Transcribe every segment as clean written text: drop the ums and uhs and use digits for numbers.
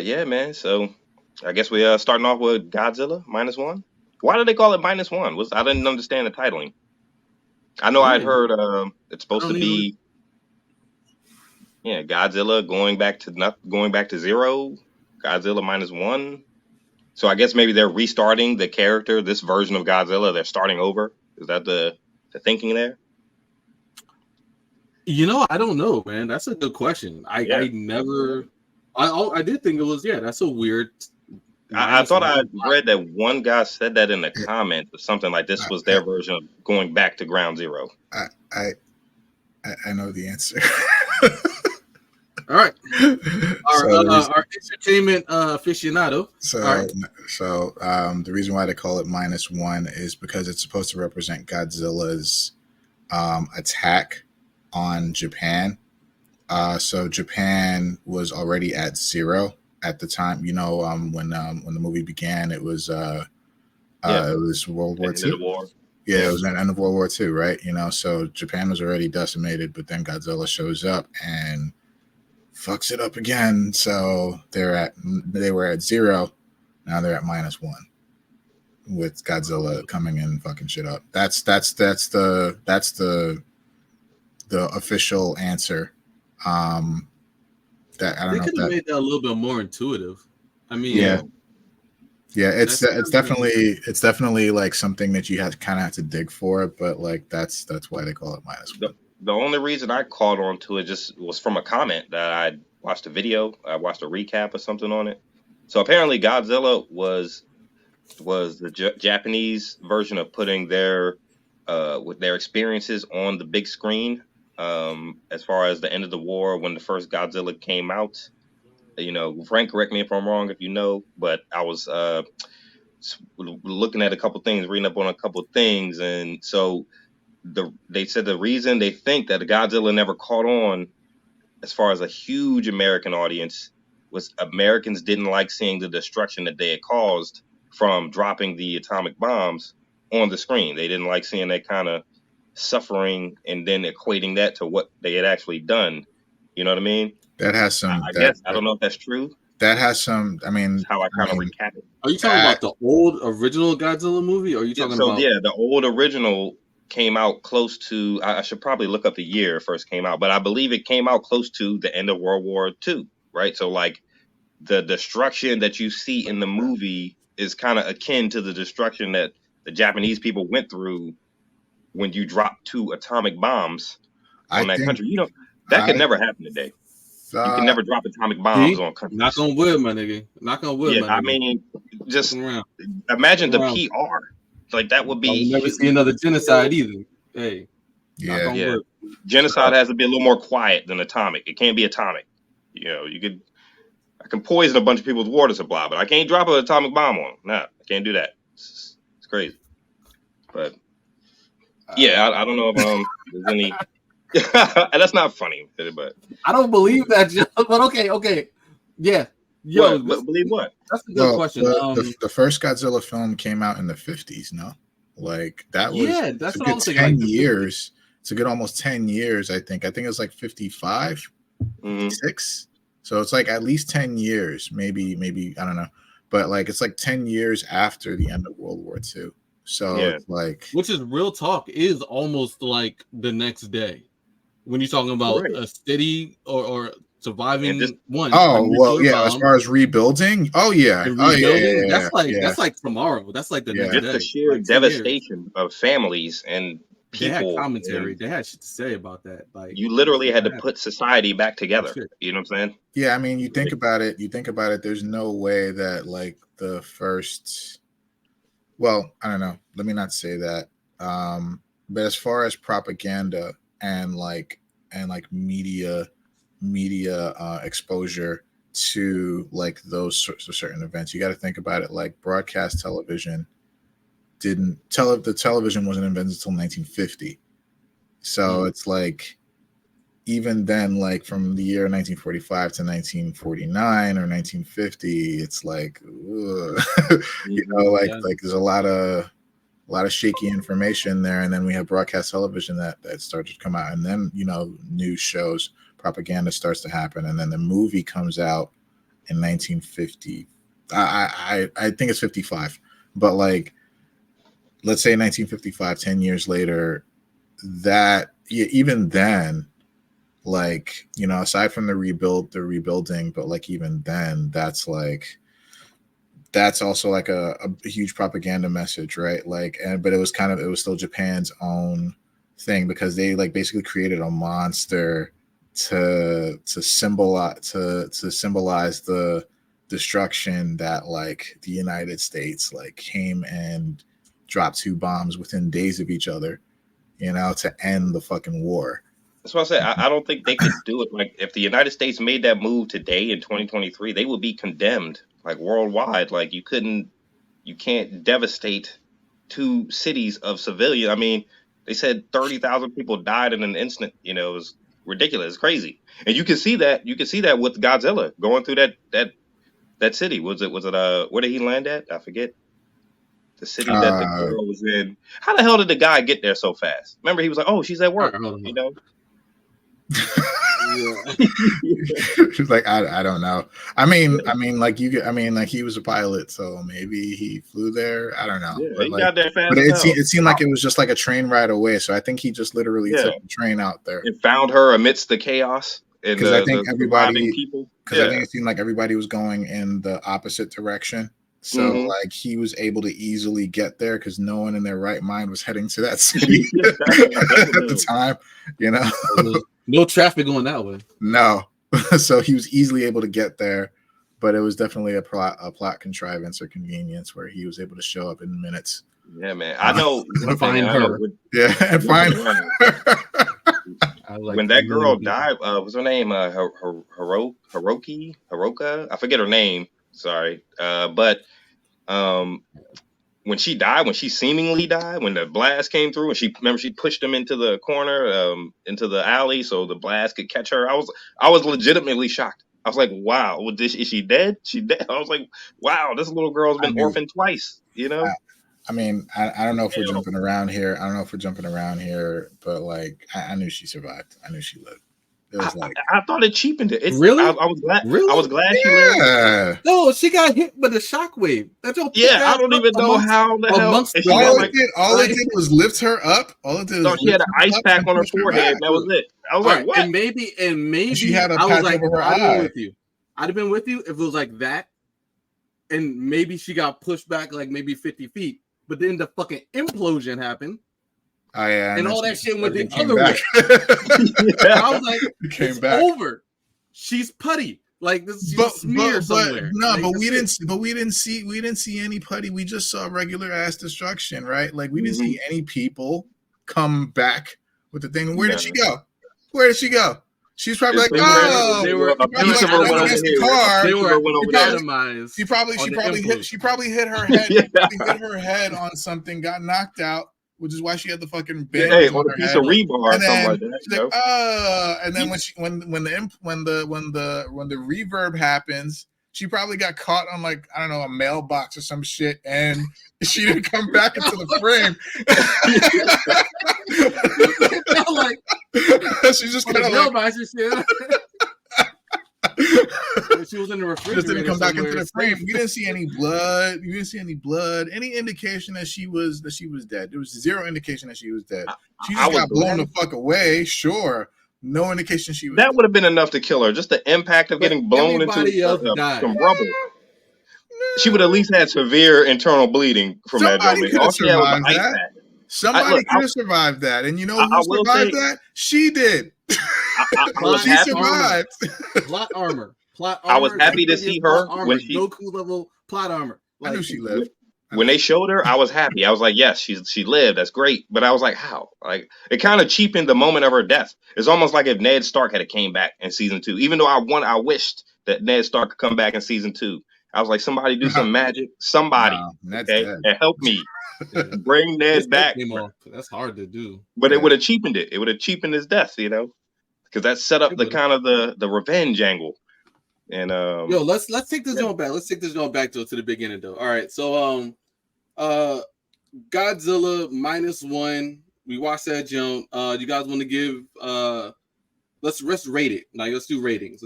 Yeah, man. So I guess we starting off with Godzilla -1. Why did they call it -1? Was I didn't understand the titling. I know I'd Yeah, heard it's I supposed to don't even. be Godzilla going back to zero, Godzilla -1. So I guess maybe they're restarting the character, this version of Godzilla. They're starting over. Is that the thinking there? I don't know, man. That's a good question. Yeah, I never. I did think it was. Yeah, that's a weird I minus thought I one. read that one guy said that in the comments or something like this I, was their version of going back to ground zero. I, I, I know the answer. All right, so, our entertainment aficionado. so, All right. the reason why they call it -1 is because it's supposed to represent Godzilla's attack on Japan. So Japan was already at zero at the time. When the movie began, it was it was World The War end of the II. war. Yeah, it was the end of World War II, right? So Japan was already decimated, but then Godzilla shows up and fucks it up again. So they were at zero. Now they're at -1 with Godzilla coming in and fucking shit up. That's the official answer. That I don't They know if could have that. made that a little bit more intuitive. I mean, Yeah, yeah. It's that's definitely like something that you have kind of have to dig for, but like that's why they call it -1. The only reason I caught on to it just was from a comment that I watched a video. I watched a recap or something on it. So apparently Godzilla was the Japanese version of putting their with their experiences on the big screen. As far as the end of the war, when the first Godzilla came out, Frank, correct me if I'm wrong, if you know, but I was looking at a couple things, reading up on a couple things, and so they said the reason they think that the Godzilla never caught on as far as a huge American audience was Americans didn't like seeing the destruction that they had caused from dropping the atomic bombs on the screen. They didn't like seeing that kind of suffering and then equating that to what they had actually done. You know what I mean? That has some I guess I don't know if that's true. that has some. I That's mean, how I kind of recap it. Are you talking about the old original Godzilla movie? Or are you Yeah, talking so about? yeah, the old original came out close to. I should probably look up the year it first came out, but I believe it came out close to the end of World War II, right? So like the destruction that you see in the movie is kind of akin to the destruction that the Japanese people went through when you drop two atomic bombs I on that think country. That could I never happen today. You can thought never drop atomic bombs See, on knock countries. on wood, my nigga. Knock on wood, Yeah, my I nigga. mean, just Fucking around, imagine fucking the around. PR. Like that would I'll be never see another genocide either. Hey, knock yeah. on Yeah, wood. genocide So has to be a little more quiet than atomic. It can't be atomic. I can poison a bunch of people's water supply, but I can't drop an atomic bomb on them. Nah, I can't do that. It's crazy. But yeah, I don't know if there's any. That's not funny, but I don't believe that, Joe, but okay, yeah, yo, what? But believe what? that's a good well, question. the first Godzilla film came out in the 50s. No, like that was Yeah, it's that's a what I good was thinking. Like 10 the 50. years. It's a good almost 10 years. I think it was like 55, Hmm. 56. So it's like at least 10 years, maybe I don't know, but like it's like 10 years after the end of World War II. So Yeah, it's like Which is real talk is almost like the next day when you're talking about right. a city or And this, surviving a oh well, nuclear yeah. As bomb far as rebuilding, and oh yeah, rebuilding. yeah, That's like tomorrow. That's like the yeah. next just the day. sheer Like 10 years. devastation of families and They had people, commentary. and They had shit to say about that. Like you literally had to what happened? put society back Oh together. shit. You know what I'm saying? Yeah, I mean, you think Like, about it. You think about it. There's no way that like the first. Well, I don't know. Let me not say that. But as far as propaganda and media exposure to like those sorts of certain events, you got to think about it. Like broadcast television the television wasn't invented until 1950. So it's like even then, like from the year 1945 to 1949 or 1950, it's like Yeah. like there's a lot of shaky information there, and then we have broadcast television that started to come out, and then news shows, propaganda starts to happen, and then the movie comes out in 1950. I think it's 55, but like, let's say 1955, 10 years later, that even then, like, you know, aside from the rebuilding, but like even then, that's also like a huge propaganda message, right? Like, but it was still Japan's own thing, because they like basically created a monster to symbolize the destruction that like the United States like came and dropped 2 bombs within days of each other, you know, to end the fucking war. That's what I said. I don't think they could do it. Like, if the United States made that move today in 2023, they would be condemned like worldwide. Like, you can't devastate 2 cities of civilian. I mean, they said 30,000 people died in an instant. You know, it was ridiculous. It's crazy. And you can see that. You can see that with Godzilla going through that city. Was it where did he land at? I forget. The city that the girl was in. How the hell did the guy get there so fast? Remember, he was like, "Oh, she's at work." You know. She's like, I don't know. I mean, like he was a pilot, so maybe he flew there. I don't know. Yeah, but he like, got there fast. But it seemed like it was just like a train ride away. So I think he just literally took the train out there and found her amidst the chaos and I think everybody people. Because I think it seemed like everybody was going in the opposite direction. So like he was able to easily get there because no one in their right mind was heading to that city at the time, you know. No traffic going that way. No. So he was easily able to get there, but it was definitely a plot contrivance or convenience where he was able to show up in minutes. Yeah, man. I know. Find her. And find her. When that girl died, what's her name? Hiroka? I forget her name. Sorry. But when she died, when she seemingly died, when the blast came through, and she pushed him into the corner, into the alley, so the blast could catch her. I was legitimately shocked. I was like, "Wow, is she dead? She dead?" I was like, "Wow, this little girl's been orphaned twice." You know. I mean, I don't know if we're jumping around here. But like, I knew she survived. I knew she lived. It was like I thought it cheapened it. Really? I was glad. Really? I was glad she lived. No, she got hit with a shockwave. I don't even know how the hell. All it did was lift her up. She had an ice pack on her forehead. That was it. I was like, what? And maybe she had a patch over her eye. I'd have been with you if it was like that, and maybe she got pushed back like maybe 50 feet. But then the fucking implosion happened. Oh, yeah, and all that shit went the other way. I was like, it's over. She's putty. Like this, smear somewhere. No, like, but we didn't see any putty. We just saw regular ass destruction, right? Like we didn't see any people come back with the thing. Where did she go? She's probably like, oh, they were against the car. They were atomized. She probably hit her head. Hit her head on something, got knocked out, which is why she had the fucking bang on a piece of rebar or something like that. Like, and then when the reverb happens, she probably got caught on like, I don't know, a mailbox or some shit, and she didn't come back into the frame. Like she's just kind of like she was in the refrigerator. Just didn't come back into the frame. We didn't see any blood. Any indication that she was dead. There was zero indication that she was dead. She just got blown the fuck away. Sure. No indication she was dead. Would have been enough to kill her. Just the impact of getting blown into some rubble. She would at least had severe internal bleeding from that. Somebody could have survived that. And you know who survived that? She did. She survived. Plot armor. I was happy to see her when she Goku level plot armor. Like, I knew she lived. When they showed her, I was happy. I was like, yes, she lived. That's great. But I was like, how? Like, it kind of cheapened the moment of her death. It's almost like if Ned Stark had came back in season 2. Even though I wished that Ned Stark could come back in season 2. I was like, somebody do some magic. Somebody, and help me. Bring Ned back. That's hard to do. But it would have cheapened it. It would have cheapened his death, you know, because that set up the kind of the revenge angle. And let's take this joint back. Let's take this joint back to the beginning though. All right, so Godzilla -1. We watched that joint. You guys want to give let's rate it. Now let's do ratings.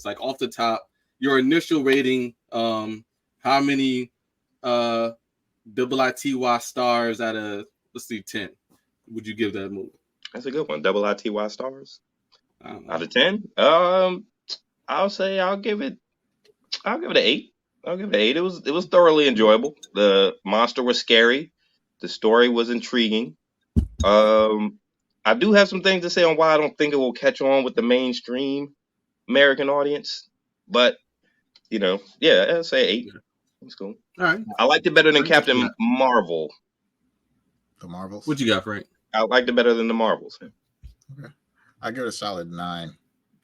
Like off the top. your initial rating, how many IITY stars out of, let's see, 10 would you give that movie? That's a good one. IITY stars I don't know. out of 10. I'll say I'll give it an 8. I'll give it an 8. It was thoroughly enjoyable. The monster was scary. The story was intriguing. I do have some things to say on why I don't think it will catch on with the mainstream American audience, but yeah, I'll say 8. That's cool. All right. I liked it better than Frank, what you Captain got? Marvel. The Marvels. What you got, Frank? I liked it better than the Marvels. Okay. I give it a solid 9.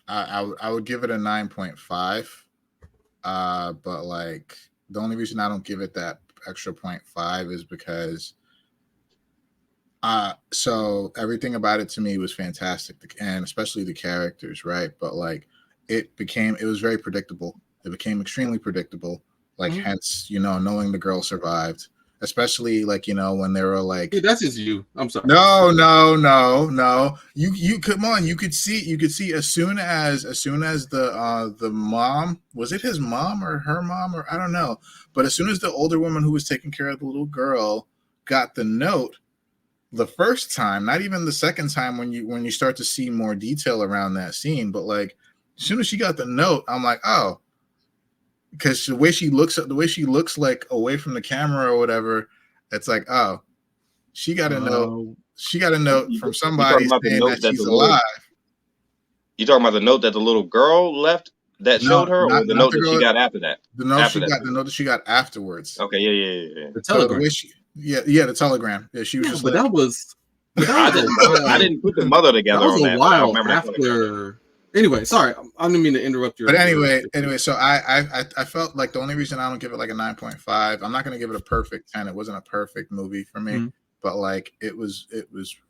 I would give it a 9.5. But like the only reason I don't give it that extra 0.5 is because so everything about it to me was fantastic, and especially the characters, right? But like it was very predictable. It became extremely predictable. Like hence, knowing the girl survived, especially like when they were like, Hey, that's just you. I'm sorry. No. You come on. You could see as soon as the mom, was it his mom or her mom, or I don't know, but as soon as the older woman who was taking care of the little girl got the note, the first time, not even the second time when you start to see more detail around that scene, but like as soon as she got the note, I'm like, oh, because the way she looks like away from the camera or whatever, it's like, oh, she got a note. She got a note from somebody saying that she's alive. You talking about the note that the little girl left that showed her, or the note that she got after that? The note that she got afterwards. Okay, yeah. The telegram. The telegram. Yeah, she was just. But that was. I didn't put the mother together. That was a while after. Anyway, sorry, I didn't mean to interrupt you. But anyway, so I felt like the only reason I don't give it like a 9.5, I'm not going to give it a perfect 10. It wasn't a perfect movie for me, but like it was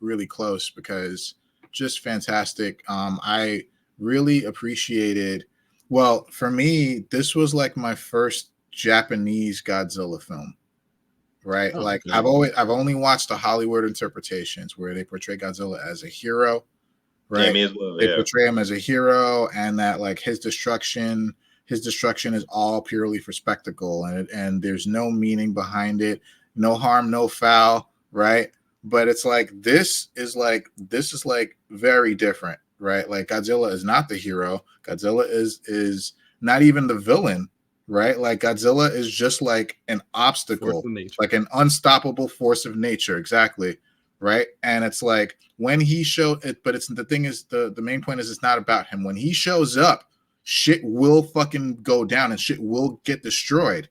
really close because just fantastic. I really appreciated. Well, for me, this was like my first Japanese Godzilla film. Right, okay. I've only watched the Hollywood interpretations where they portray Godzilla as a hero. Right, yeah, me as well. They portray him as a hero, and that like his destruction is all purely for spectacle, and there's no meaning behind it, no harm, no foul, right? But it's like this is very different, right? Like Godzilla is not the hero. Godzilla is not even the villain. Right, like Godzilla is just like an obstacle, like an unstoppable force of nature. Exactly, right. And it's like when he showed it, but it's the thing is the main point is it's not about him. When he shows up, shit will fucking go down and shit will get destroyed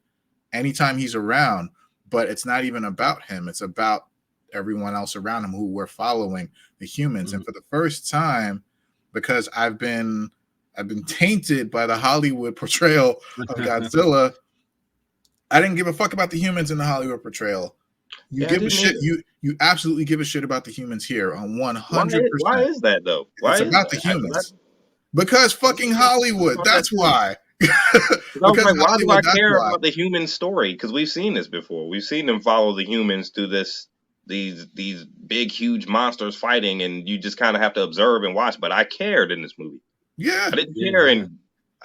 anytime he's around. But it's not even about him. It's about everyone else around him who we're following, the humans. And for the first time, because I've been tainted by the Hollywood portrayal of Godzilla. I didn't give a fuck about the humans in the Hollywood portrayal. You give a shit. You absolutely give a shit about the humans here on 100%. Why is that though? It's about the humans. Because fucking Hollywood. That's why. Because why do I care about the human story? Because we've seen this before. We've seen them follow the humans through these big, huge monsters fighting, and you just kind of have to observe and watch. But I cared in this movie. Yeah, I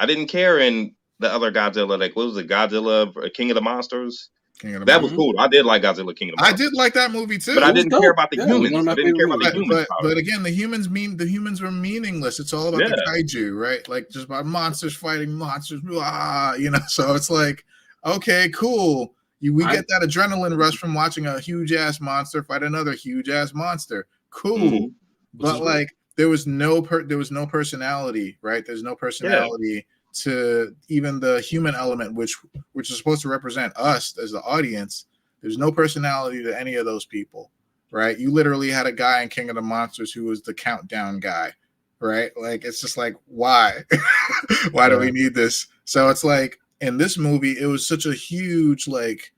didn't care in the other Godzilla. Like, what was it, Godzilla, King of the Monsters? That was cool. I did like Godzilla, King of the Monsters. I did like that movie too, but I didn't care about the humans. I didn't care about the humans. But again, the humans were meaningless. It's all about the kaiju, right? Like just about monsters fighting monsters. So it's like, okay, cool. We get that adrenaline rush from watching a huge ass monster fight another huge ass monster. Cool, but like. There was no personality, right? There's no personality to even the human element, which is supposed to represent us as the audience. There's no personality to any of those people, right? You literally had a guy in King of the Monsters who was the countdown guy, right? Like it's just like, why? Why do we need this? So it's like in this movie, it was such a huge like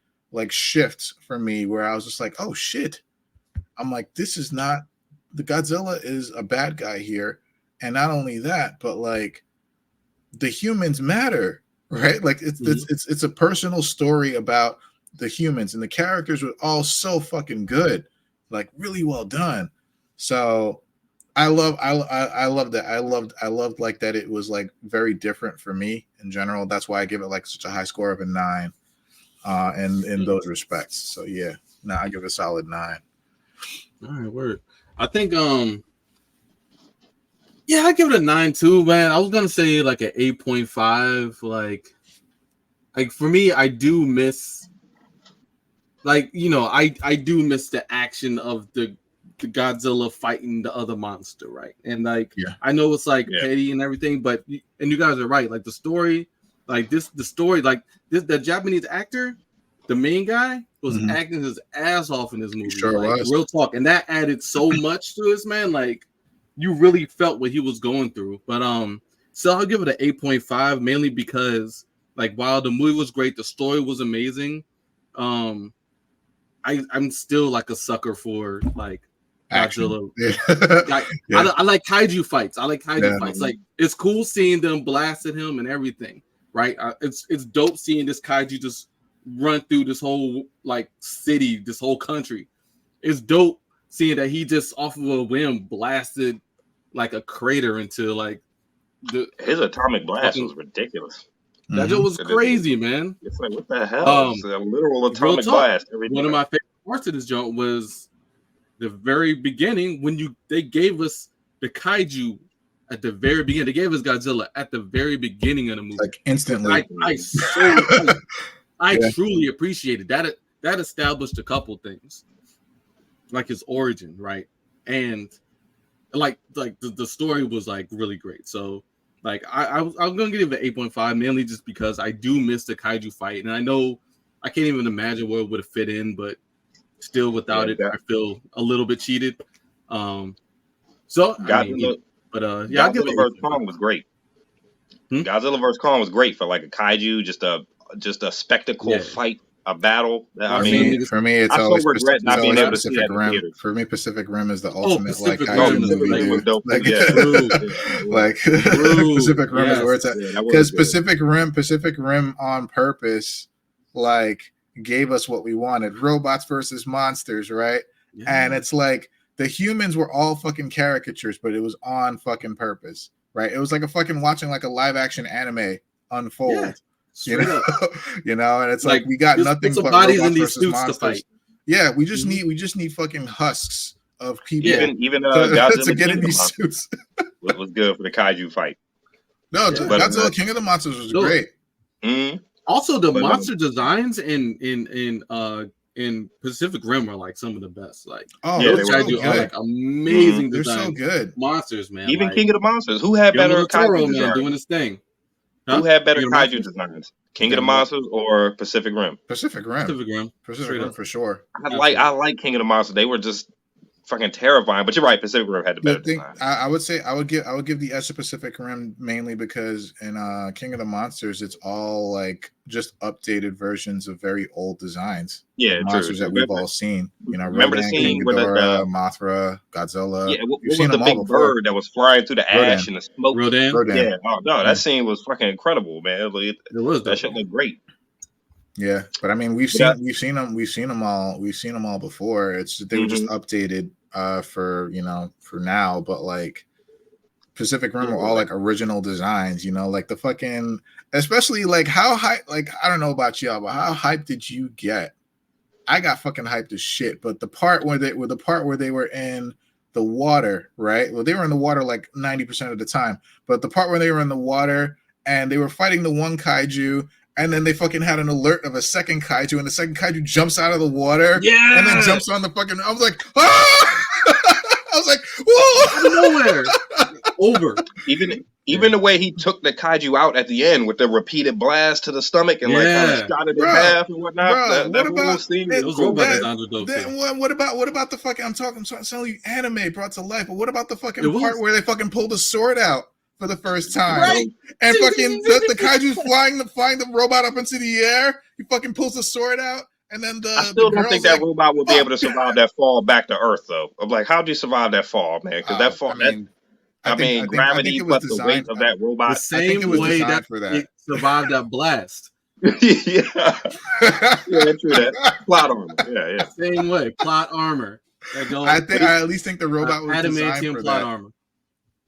shift for me where I was just like, oh shit. I'm like, this is not. The Godzilla is a bad guy here, and not only that, but like the humans matter, right? Like it's a personal story about the humans, and the characters were all so fucking good, like really well done. So I love that. I loved like that. It was like very different for me in general. That's why I give it like such a high score of a 9. And in those respects. So yeah, no, I give it a solid 9. All right, word. I think yeah, I give it a 9 too, man. I was gonna say like an 8.5. Like for me, I do miss, like, you know, I do miss the action of the Godzilla fighting the other monster, right? And like, Yeah. I know it's like Yeah. petty and everything, but and you guys are right. Like the story, the Japanese actor, the main guy, was Mhm. acting his ass off in this movie. Sure like was. real talk, and that added so much to this, man. Like you really felt what he was going through. But so I'll give it an 8.5, mainly because like while the movie was great, the story was amazing. I'm still like a sucker for like Godzilla. Yeah. I like kaiju fights. I like kaiju Yeah. fights. Like it's cool seeing them blast at him and everything, right? It's dope seeing this kaiju just run through this whole like city, this whole country. It's dope seeing that he just off of a whim blasted like a crater into like His atomic blast fucking, was ridiculous. that Mhm. was crazy, man. It's like, what the hell? It's a literal atomic blast. One of my favorite parts of this joint was the very beginning when they gave us the kaiju at the very beginning. They gave us Godzilla at the very beginning of the movie. Like instantly. I truly appreciated that. That established a couple things, like his origin, right? And like the story was like really great. So like I'm gonna give it an 8.5, mainly just because I do miss the kaiju fight, and I know I can't even imagine where it would have fit in, but still without it, I feel a little bit cheated. So Godzilla, yeah, Godzilla vs. Kong was great. Godzilla vs. Kong was great for like a kaiju, just a spectacle fight, a battle. For me, it's always regret not being able to see Pacific that Rim. in For me, Pacific Rim is the ultimate like Pacific kaiju Rim movie. was dope. Like, Yeah. like Pacific Rim is where it's at. Because Pacific Rim on purpose, like gave us what we wanted: robots versus monsters, right? Yeah. And it's like the humans were all fucking caricatures, but it was on fucking purpose, right? It was like a fucking watching like a live action anime unfold. Yeah. You know, and it's like we got nothing but robots versus monsters. Yeah, we just need fucking husks of people. Even Godzilla to get in these suits. was good for the kaiju fight. No, Godzilla King of the Monsters was great. Mm-hmm. Also, the monster designs in Pacific Rim are like some of the best. Like, those kaiju are like amazing designs. They're so good. Monsters, man. Even like, King of the Monsters. Who had better kaiju designs? Man, doing his thing. Huh? Who had better kaiju designs? King of the Monsters or Pacific Rim? Pacific Rim for sure. I like King of the Monsters. They were just fucking terrifying. But you're right, Pacific Rim had the better design. I would say I would give the edge to Pacific Rim mainly because in King of the Monsters it's all like just updated versions of very old designs. Yeah, monsters that we've all seen. You know, remember Rodan, the scene King where Ghidorah, Mothra, Godzilla. Yeah, what was the big bird that was flying through the ash and the smoke? Rodan. Yeah, that scene was fucking incredible, man. That shit looked great. Yeah, but I mean, we've seen them all before. They were just updated for now. But like Pacific Rim were all like original designs, like the fucking, especially like how hype. Like I don't know about y'all, but how hyped did you get? I got fucking hyped as shit. But the part where they were in the water, right? Well, they were in the water like 90% of the time. But the part where they were in the water and they were fighting the one kaiju. And then they fucking had an alert of a second kaiju, and the second kaiju jumps out of the water, and then jumps on the fucking. I was like, ah! I was like, whoa! Out of nowhere, over. Even the way he took the kaiju out at the end with the repeated blast to the stomach and like kind of shot it in half and whatnot. That whole scene was cool. What about the fucking? I'm telling you, anime brought to life. But what about the fucking part where they fucking pulled the sword out for the first time, right? And fucking the kaiju's flying the robot up into the air. He fucking pulls the sword out, and then I still don't think that robot would be able to survive that fall back to Earth, though. I'm like, how'd you survive that fall, man? Because that fall, gravity plus the weight of that robot. The same way that it survived that blast. Yeah, true that. Plot armor. Yeah. Same way, plot armor. I at least think the robot was designed adamantium for plot that. armor.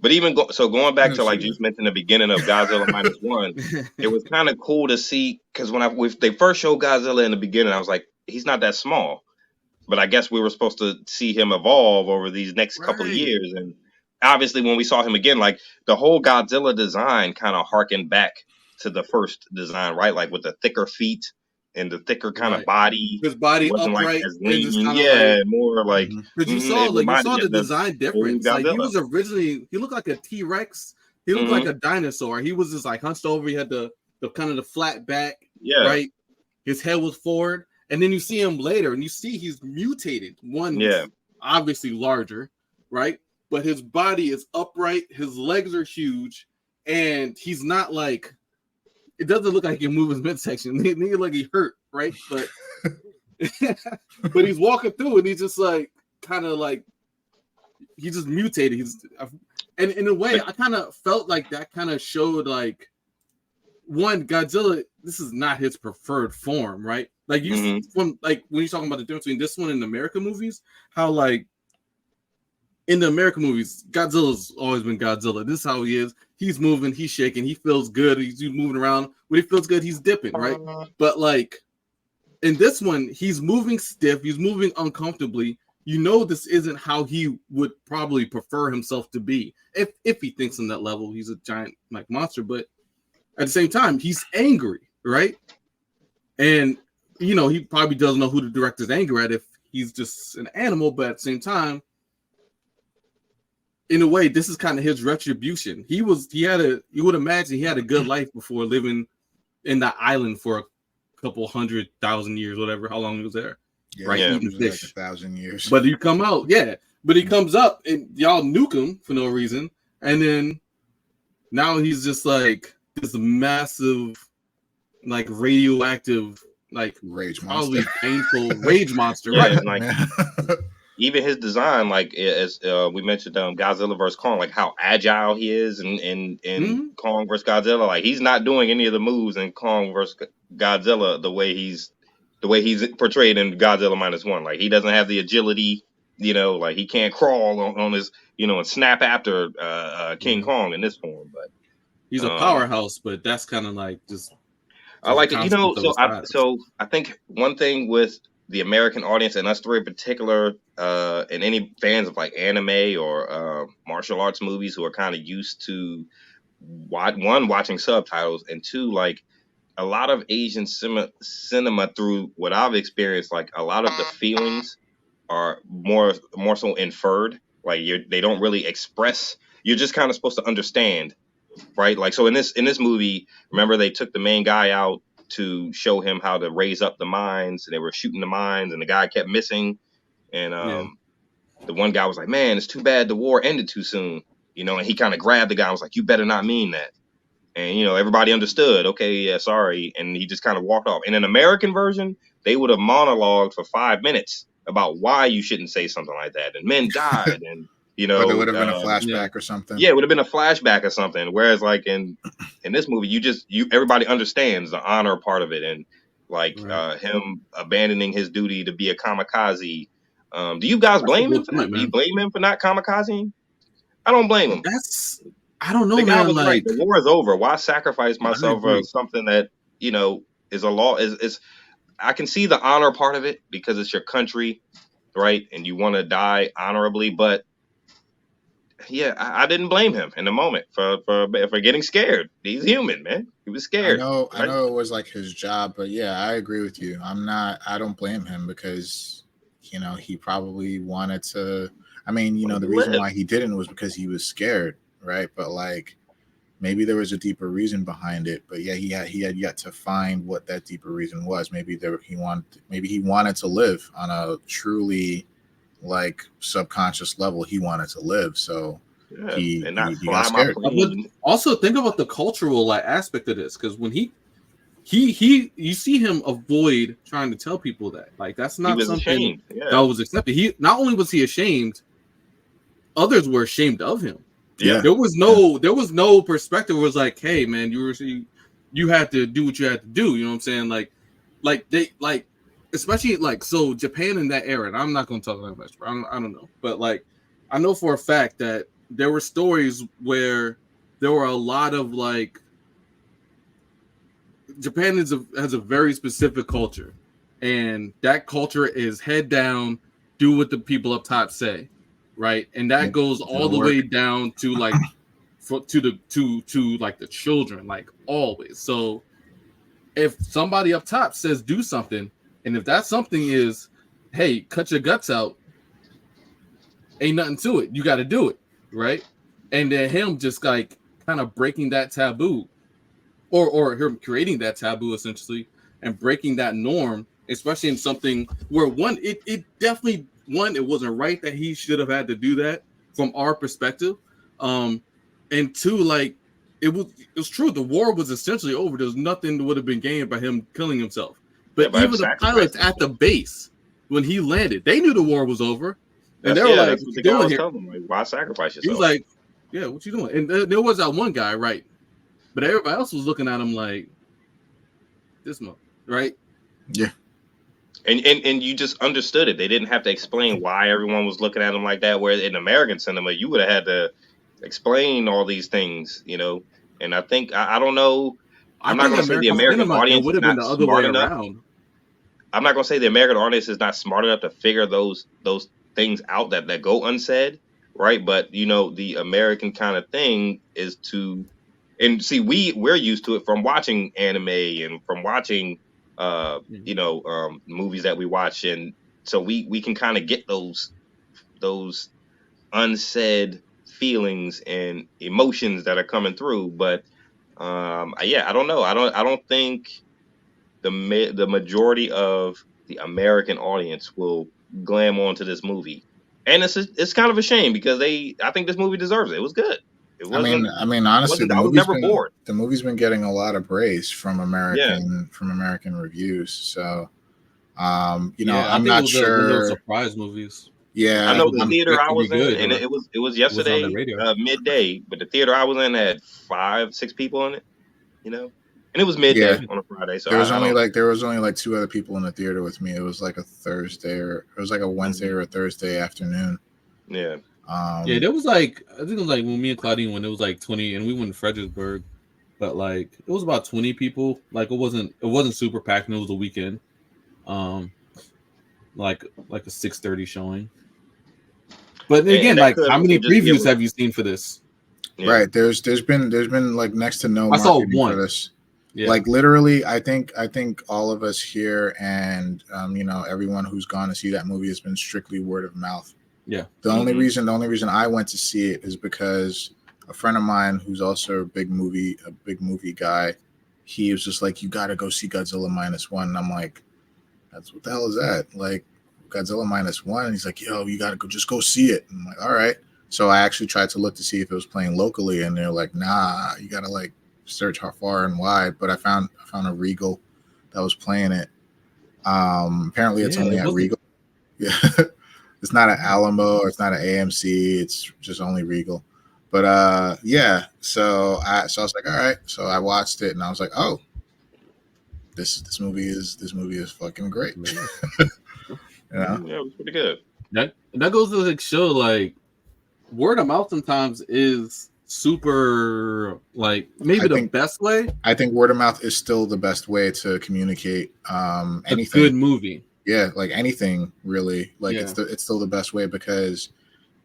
But even going back to like Shoot. Juice mentioned the beginning of Godzilla minus one, it was kind of cool to see because if they first showed Godzilla in the beginning, I was like, he's not that small. But I guess we were supposed to see him evolve over these next couple of Right. years, and obviously when we saw him again, like the whole Godzilla design kind of harkened back to the first design, right? Like with the thicker feet and the thicker kind of Right. body. His body Wasn't like upright as and just lean, kind of yeah, like, more like Mhm. because it you reminded saw me the of the design old difference. Like he Godzilla. was originally, he looked like a T-Rex. He looked like a dinosaur. He was just like hunched over. He had the kind of the flat back, Yeah, right? His head was forward. And then you see him later and you see he's mutated. One, yeah, he's obviously larger, right? But his body is upright. His legs are huge. And he's not like, it doesn't look like he can move his midsection. He look like he hurt, right? But but he's walking through and he's just like kind of like he just mutated. And in a way, I kind of felt like that kind of showed like one, Godzilla, this is not his preferred form, right? Like you from like when you're talking about the difference between this one and the American movies, how like in the American movies, Godzilla's always been Godzilla. This is how he is. He's moving, he's shaking, he feels good, he's moving around. When he feels good, he's dipping, right? But like in this one, he's moving stiff, he's moving uncomfortably. You know this isn't how he would probably prefer himself to be. If he thinks on that level, he's a giant like monster, but at the same time, he's angry, right? And you know, he probably doesn't know who the director's angry at if he's just an animal, but at the same time, in a way, this is kind of his retribution. You would imagine he had a good life before living in that island for a couple 100,000 years, whatever, how long he was there. Yeah, right? yeah, Eating fish. like 1,000 years. But you come out, but he comes up and y'all nuke him for no reason. And then now he's just like this massive, like radioactive, like rage probably monster. painful rage monster, yeah, right? and like even his design, like as we mentioned, Godzilla versus Kong, like how agile he is in Kong versus Godzilla. Like he's not doing any of the moves in Kong versus Godzilla the way he's portrayed in Godzilla minus one. Like he doesn't have the agility, like he can't crawl on his, and snap after King Kong in this form. But he's a powerhouse, but that's kind of like just I like it, so I think one thing with the American audience and us three in particular, and any fans of like anime or martial arts movies who are kind of used to watching subtitles, and two, like a lot of Asian cinema through what I've experienced, like a lot of the feelings are more so inferred. Like they don't really express. You're just kind of supposed to understand, right? Like so in this movie, remember they took the main guy out to show him how to raise up the mines, and they were shooting the mines, and the guy kept missing, and the one guy was like, "Man, it's too bad the war ended too soon," and he kind of grabbed the guy and was like, "You better not mean that." And, everybody understood. Okay, yeah, sorry. And he just kind of walked off. In an American version, they would have monologued for 5 minutes about why you shouldn't say something like that. And men died. And, But there would have been a flashback or something. Yeah, it would have been a flashback or something. Whereas like in this movie, everybody understands the honor part of it. And like him abandoning his duty to be a kamikaze. Do you guys blame him for that? Do you blame him for not kamikazing? I don't blame him. I don't know, the guy man. was like right. The war is over. Why sacrifice myself for something that is a law? Is I can see the honor part of it because it's your country, right? And you want to die honorably. But yeah, I didn't blame him in the moment for getting scared. He's human, man. He was scared. I know it was like his job, but yeah, I agree with you. I don't blame him because he probably wanted to. I mean, the reason why he didn't was because he was scared. Right, but like maybe there was a deeper reason behind it. But yeah, he had yet to find what that deeper reason was. Maybe he wanted to live on a truly like subconscious level. He wanted to live, so he got scared. Also, think about the cultural aspect of this, because when he you see him avoid trying to tell people that that's not something that was accepted. He not only was he ashamed, others were ashamed of him. Yeah, there was no perspective. It was like, hey man, you had to do what you had to do. You know what I'm saying? especially like so Japan in that era, and I'm not going to talk that much, but I don't know, but like I know for a fact that there were stories where there were a lot of like Japan has a very specific culture, and that culture is head down, do what the people up top say, right? And that goes all the way down to like to like the children, like always. So if somebody up top says do something, and if that something is, hey, cut your guts out, ain't nothing to it. You got to do it, right? And then him just like kind of breaking that taboo, or him creating that taboo essentially, and breaking that norm, especially in something where it definitely it wasn't right that he should have had to do that from our perspective, and two, like it was true. The war was essentially over. There's nothing that would have been gained by him killing himself. But Yeah, even the pilots at the base, when he landed, they knew the war was over. And they were like, that's what the guy was telling him. Like, why sacrifice yourself? He was like, yeah, what you doing? And there was that one guy, right? But everybody else was looking at him like, this month, right? Yeah. And you just understood it. They didn't have to explain why everyone was looking at him like that. Where in American cinema, you would have had to explain all these things, you know. And I think I don't know. I'm not going to say the American audience is not smart enough. I'm not going to say the American audience is not smart enough to figure those things out that go unsaid, right? But you know, the American kind of thing is to, and see, we're used to it from watching anime and from watching, you know, movies that we watch, and so we can kind of get those unsaid feelings and emotions that are coming through. But yeah, I don't know. I don't think the majority of the American audience will glam onto this movie, and it's kind of a shame because I think this movie deserves it. It was good. It wasn't. I mean, honestly, I was never bored. The movie's been getting a lot of praise from American reviews. So, you know, I'm not sure. Those surprise movies. Yeah, I know the theater I was in, and it was yesterday midday, but the theater I was in had 5-6 people in it. You know. And it was midday on a Friday, so there was only like 2 other people in the theater with me. It was like a Thursday, or it was like a Wednesday or a Thursday afternoon. Yeah. Yeah, there was like, I think it was like when me and Claudine went, it was like 20, and we went to Fredericksburg, but like it was about 20 people. Like it wasn't super packed, and it was a weekend. Like a 6:30 showing. But again, like how many previews have you seen for this? Yeah. Right. There's been like next to no marketing I saw one for this. Yeah. Like literally, I think all of us here and you know, everyone who's gone to see that movie has been strictly word of mouth. Yeah. The only reason I went to see it is because a friend of mine who's also a big movie guy, he was just like, you got to go see Godzilla -1. And I'm like, what the hell is that? Like Godzilla -1. And he's like, yo, you got to just go see it. And I'm like, all right. So I actually tried to look to see if it was playing locally, and they're like, nah, you got to like search how far and wide. But I found a Regal that was playing it. Apparently it's only at Regal. Yeah. It's not an Alamo, or it's not an AMC. It's just only Regal. But yeah. So I was like, all right. So I watched it, and I was like, oh, this movie is fucking great. You know? Yeah, it was pretty good. That goes to like show like word of mouth sometimes is super, like maybe the best way. I think word of mouth is still the best way to communicate anything. A good movie. Yeah, like anything really. Like it's still the best way, because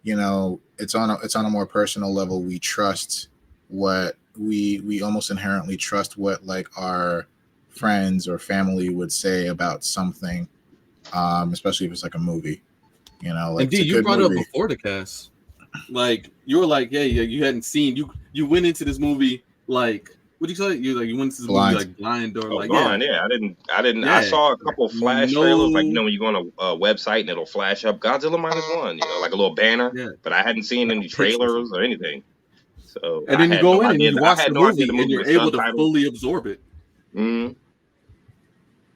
you know, it's on a more personal level. We trust what we almost inherently trust what like our friends or family would say about something, especially if it's like a movie. You know, like indeed, you brought movie. Up before the cast. Like you were like, yeah, you hadn't seen you went into this movie like, what do you call it? You went into this movie like blind or like blind, I didn't. Yeah. I saw a couple of flash trailers, like, you know, when you go on a website and it'll flash up Godzilla -1, you know, like a little banner. Yeah. But I hadn't seen any trailers or anything. So and then you go in and you watch the movie and you're able to fully absorb it. Mm-hmm.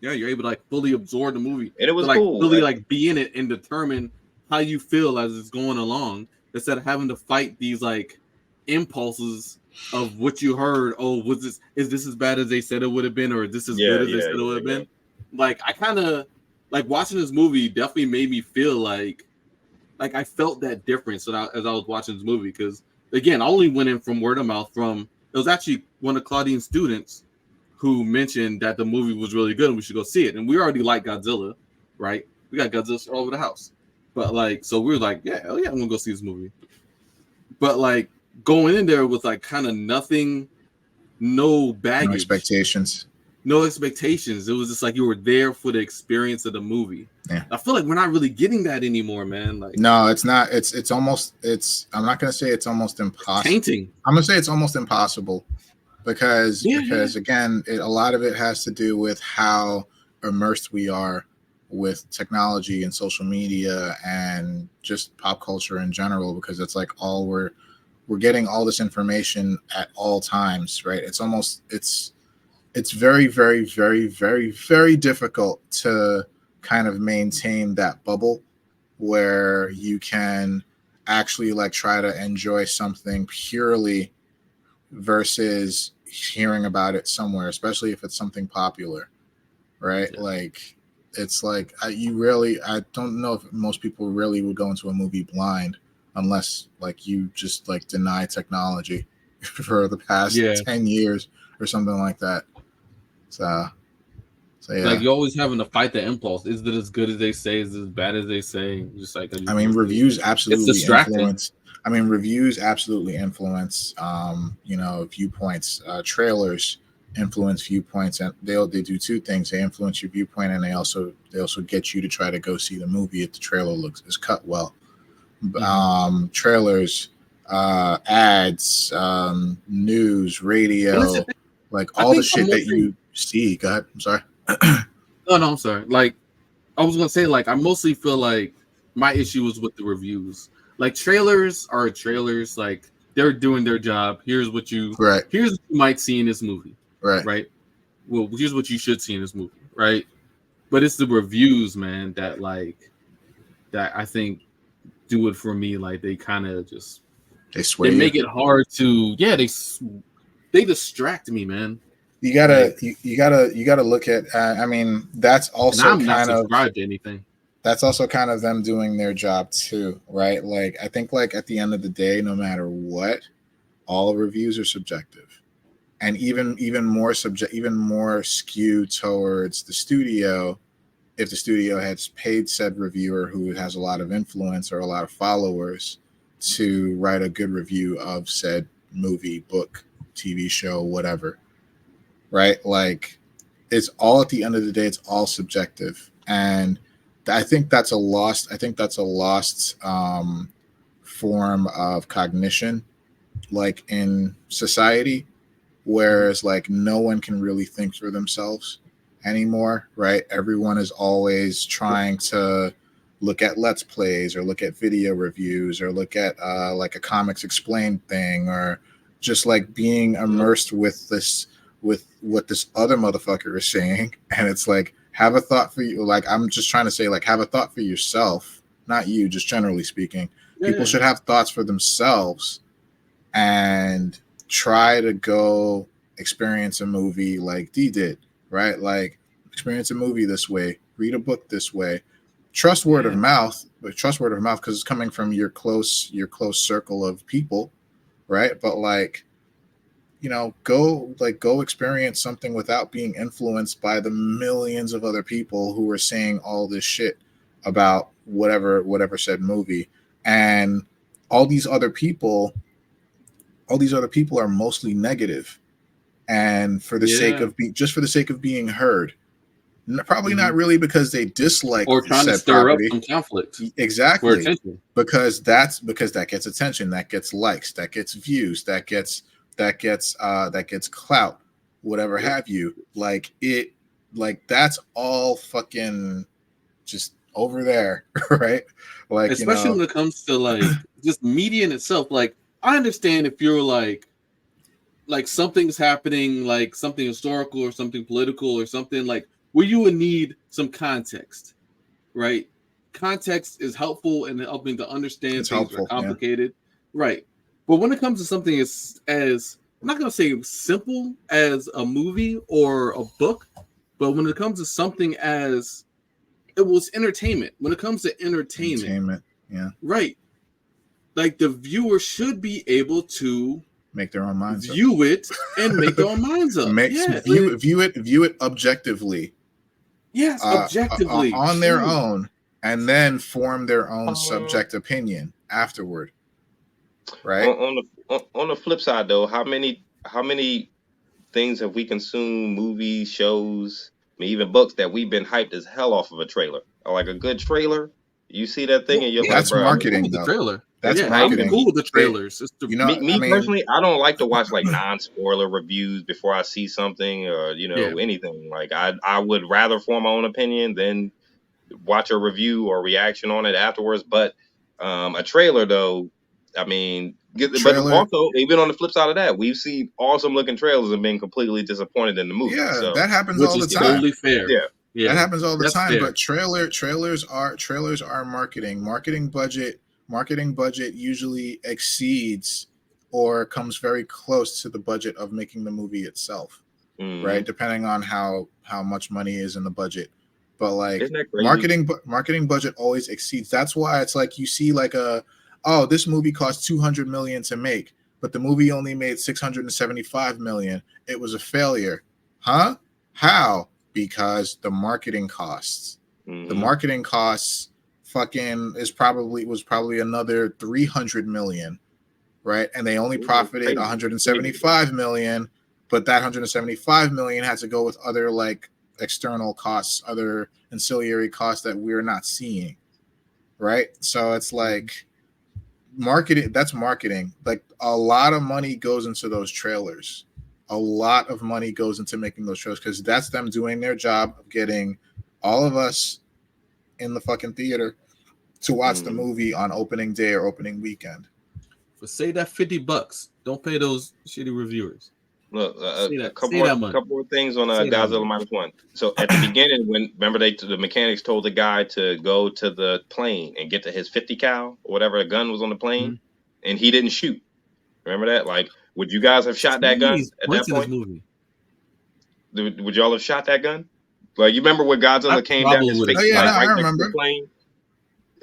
Yeah, you're able to like fully absorb the movie, and it was like cool. Really like be in it and determine how you feel as it's going along, instead of having to fight these like impulses of what you heard. Oh, is this as bad as they said it would have been, or is this as good as they said it would have been? Like I kind of like watching this movie definitely made me feel like I felt that difference as I was watching this movie, because again, I only went in from word of mouth. From it was actually one of Claudine's students who mentioned that the movie was really good and we should go see it. And we already like Godzilla, right? We got Godzilla all over the house. But like, so we were like, yeah, hell yeah, I'm gonna go see this movie. But like going in there with like kind of nothing, no baggage, No expectations. No expectations. It was just like you were there for the experience of the movie. Yeah. I feel like we're not really getting that anymore, man. Like, no, it's not. It's almost. It's. I'm not gonna say it's almost impossible. Tainting. I'm gonna say it's almost impossible because again, a lot of it has to do with how immersed we are with technology and social media and just pop culture in general. Because it's like all we're getting all this information at all times, right? It's almost it's very, very, very, very, very difficult to kind of maintain that bubble where you can actually like try to enjoy something purely versus hearing about it somewhere, especially if it's something popular, right? Yeah. Like it's like I don't know if most people really would go into a movie blind unless like you just like deny technology for the past 10 years or something like that. So yeah. Like you're always having to fight the impulse. Is it as good as they say? Is it as bad as they say? Just like I mean, reviews absolutely influence. I mean, reviews absolutely influence. Viewpoints. Trailers influence viewpoints, and they do two things. They influence your viewpoint, and they also get you to try to go see the movie if the trailer is cut well. Mm-hmm. Trailers, ads, news, radio, like all the shit that you see. Go ahead. I'm sorry. No, I'm sorry. Like I was gonna say, like I mostly feel like my issue was with the reviews. Like trailers are trailers. Like they're doing their job. Here's what you might see in this movie. Right. Well, here's what you should see in this movie. Right. But it's the reviews, man, that I think do it for me. Like they kind of just they make it hard to they distract me, man. You gotta look at. I mean, that's also I'm not subscribed to anything. That's also kind of them doing their job too, right? Like I think, like at the end of the day, no matter what, all reviews are subjective, and even more skewed towards the studio. If the studio has paid said reviewer who has a lot of influence or a lot of followers to write a good review of said movie, book, TV show, whatever. Right? Like it's all at the end of the day, it's all subjective. And I think that's a lost form of cognition, like in society, whereas like no one can really think for themselves anymore, right? Everyone is always trying to look at Let's Plays or look at video reviews or look at like a comics explained thing or just like being immersed with what this other motherfucker is saying. And it's like, have a thought for you. Like, I'm just trying to say, like, have a thought for yourself, not you, just generally speaking. People should have thoughts for themselves and try to go experience a movie like D did, right? Like, experience a movie this way, read a book this way. Trust word of mouth, because it's coming from your close circle of people, right? But like, go experience something without being influenced by the millions of other people who are saying all this shit about whatever said movie. And all these other people are mostly negative, and for the sake of being heard. Probably not really because they dislike or trying to stir up some conflict. Exactly. Because that gets attention, that gets likes, that gets views, that gets clout, whatever have you. Like that's all fucking just over there, right? Like especially when it comes to like just media in itself. Like I understand if you're like something's happening, like something historical or something political or something like where you would need some context, right? Context is helpful in helping to understand things that are complicated, right? But when it comes to something as I'm not going to say simple as a movie or a book, but when it comes to something as it was entertainment. When it comes to entertainment, yeah, right? Like the viewer should be able to make their own minds view it and make their own minds up. View it objectively. Yes, objectively on their own, and then form their own subject opinion afterward. Right. On the flip side, though, how many things have we consumed, movies, shows, I mean, even books that we've been hyped as hell off of a trailer? Or like a good trailer, you see that thing and you're that's like, bro, marketing. The trailer. That's marketing. I'm cool with the trailers. Me personally, I don't like to watch like non-spoiler reviews before I see something or anything. Like I would rather form my own opinion than watch a review or reaction on it afterwards. But a trailer, though, I mean, but also even on the flip side of that, we've seen awesome looking trailers and been completely disappointed in the movie. Yeah, so, that happens all the time. Totally fair. Yeah, that happens all the time. Fair. But trailers are marketing. Marketing budget usually exceeds or comes very close to the budget of making the movie itself, right? Depending on how much money is in the budget. But like marketing budget always exceeds. That's why it's like you see like this movie cost $200 million to make, but the movie only made $675 million. It was a failure. Huh? How? Because the marketing costs. The marketing costs was probably another $300 million, right? And they only profited $175 million, but that $175 million had to go with other like external costs, other ancillary costs that we're not seeing, right? So it's like marketing. That's marketing. Like a lot of money goes into those trailers. A lot of money goes into making those trailers because that's them doing their job of getting all of us in the fucking theater to watch the movie on opening day or opening weekend. But say that $50. Don't pay those shitty reviewers. Look, a couple of things on Godzilla -1. So at the beginning, remember the mechanics told the guy to go to the plane and get to his 50 cal or whatever gun was on the plane, and he didn't shoot. Remember that? Like, would you guys have shot that gun at that point? Would y'all have shot that gun? Like, you remember when Godzilla came down his face? I remember. Plane?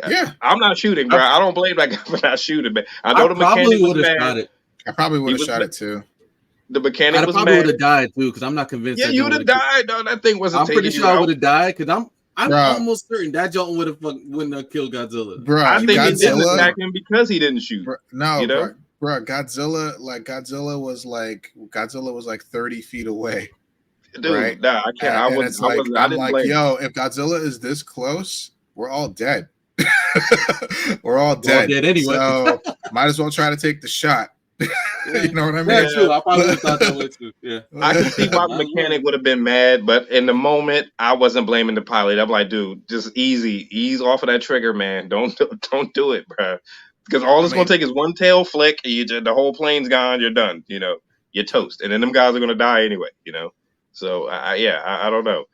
Yeah, I'm not shooting, bro. I don't blame that guy for not shooting, but I know the mechanic was mad. I probably would have shot it too. The mechanic was probably would have died too, because I'm not convinced. Yeah, you would have died. No, that thing wasn't. I'm pretty sure I would have died because I'm almost certain that joint wouldn't have killed Godzilla. Bro, I think he didn't attack him because he didn't shoot. Bro, Godzilla was like 30 feet away. Dude, right? Nah, I can't. I'm like, yo, if Godzilla is this close, we're all dead. We're all dead. Anyway. So might as well try to take the shot. Yeah. You know what I mean? Yeah, true. I probably thought that way too. Yeah. I can see why the mechanic would have been mad, but in the moment, I wasn't blaming the pilot. I'm like, dude, just ease off of that trigger, man. Don't do it, bro. Because all it's gonna take is one tail flick, and the whole plane's gone. You're done. You know, you're toast, and then them guys are gonna die anyway. You know, so I don't know.